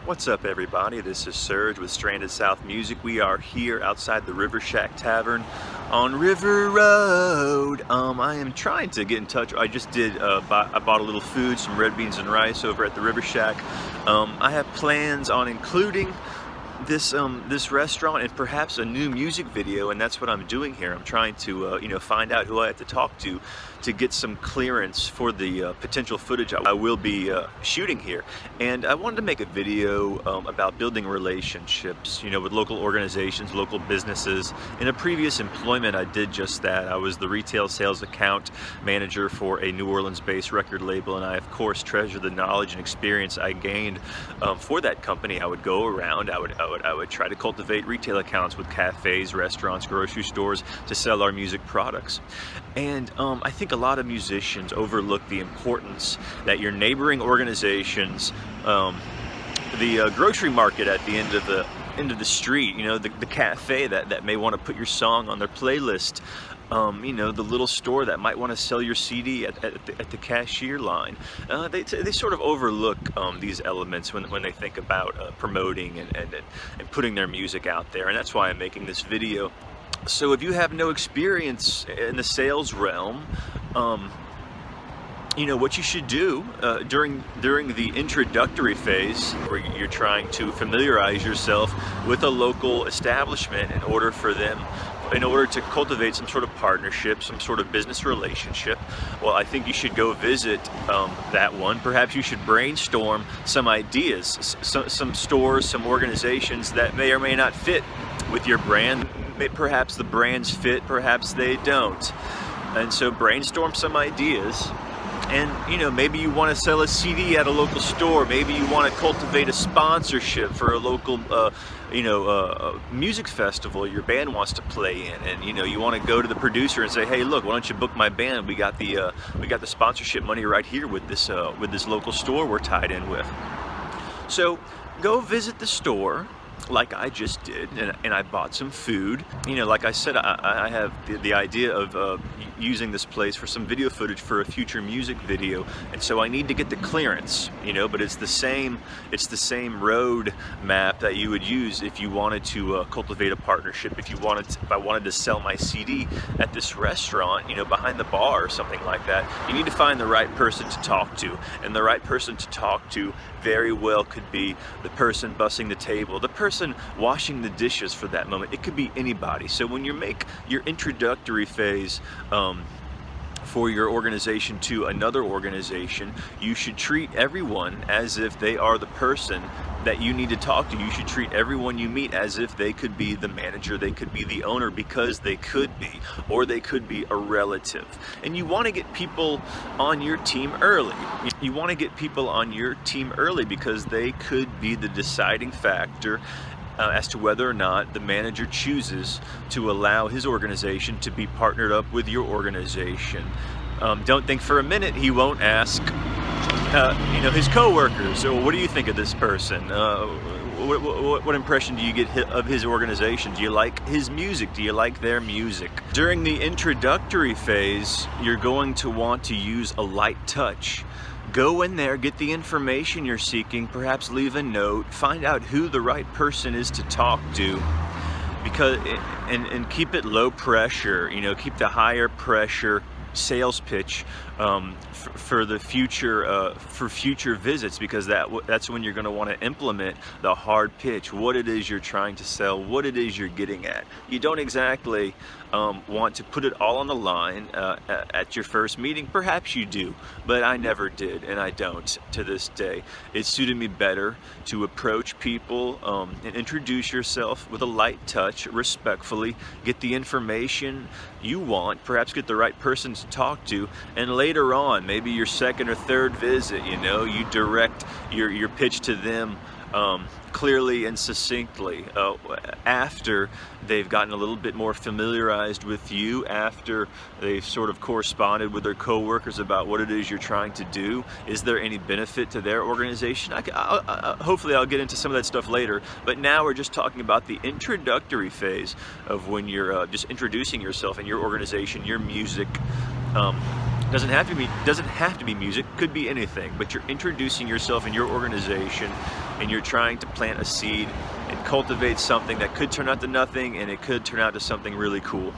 What's up, everybody? This is Serge with Stranded South Music. We are here outside the River Shack Tavern on River Road. I am trying to get in touch. I just did. I bought a little food, some red beans and rice over at the River Shack. I have plans on including this restaurant and perhaps a new music video, and that's what I'm doing here. I'm trying to find out who I have to talk to get some clearance for the potential footage I will be shooting here. And I wanted to make a video about building relationships, with local organizations, local businesses. In a previous employment, I did just that. I was the retail sales account manager for a New Orleans-based record label, and I of course treasure the knowledge and experience I gained for that company. I would go around, I would try to cultivate retail accounts with cafes, restaurants, grocery stores to sell our music products. And I think a lot of musicians overlook the importance that your neighboring organizations, the grocery market at the end of the street, the cafe that may want to put your song on their playlist, the little store that might want to sell your CD at the cashier line. They sort of overlook these elements when they think about promoting and putting their music out there, and that's why I'm making this video. So if you have no experience in the sales realm, what you should do during the introductory phase, where you're trying to familiarize yourself with a local establishment in order to cultivate some sort of partnership, some sort of business relationship, well, I think you should go visit that one. Perhaps you should brainstorm some ideas, some stores, some organizations that may or may not fit with your brand. Perhaps the brands fit, perhaps they don't. And so brainstorm some ideas. And maybe you want to sell a CD at a local store. Maybe you want to cultivate a sponsorship for a local music festival your band wants to play in, and you want to go to the producer and say, hey, look, why don't you book my band? We got the sponsorship money right here with this local store we're tied in with. So go visit the store like I just did, and I bought some food. Like I said, I have the idea of using this place for some video footage for a future music video, and so I need to get the clearance, but it's the same road map that you would use if you wanted to cultivate a partnership. If I wanted to sell my CD at this restaurant, behind the bar or something like that, you need to find the right person to talk to, and the right person to talk to very well could be the person bussing the table, the person washing the dishes for that moment. It could be anybody. So when you make your introductory phase for your organization to another organization, you should treat everyone as if they are the person that you need to talk to. You should treat everyone you meet as if they could be the manager, they could be the owner, because they could be, or they could be a relative. And you want to get people on your team early. You want to get people on your team early because they could be the deciding factor as to whether or not the manager chooses to allow his organization to be partnered up with your organization. Don't think for a minute he won't ask his coworkers, so what do you think of this person? What impression do you get of his organization? Do you like his music? Do you like their music? During the introductory phase, you're going to want to use a light touch. Go in there, get the information you're seeking, perhaps leave a note, find out who the right person is to talk to, and keep it low pressure, keep the higher pressure sales pitch for the future, for future visits, because that's when you're going to want to implement the hard pitch, what it is you're trying to sell, what it is you're getting at. You don't exactly want to put it all on the line at your first meeting. Perhaps you do, but I never did, and I don't to this day. It suited me better to approach people and introduce yourself with a light touch, respectfully, get the information you want, perhaps get the right person to talk to, and later on, maybe your second or third visit, you direct your pitch to them clearly and succinctly after they've gotten a little bit more familiarized with you, after they've sort of corresponded with their coworkers about what it is you're trying to do. Is there any benefit to their organization? Hopefully I'll get into some of that stuff later, but now we're just talking about the introductory phase of when you're just introducing yourself and your organization, your music. Doesn't have to be music, could be anything, but you're introducing yourself and your organization and you're trying to plant a seed and cultivate something that could turn out to nothing, and it could turn out to something really cool.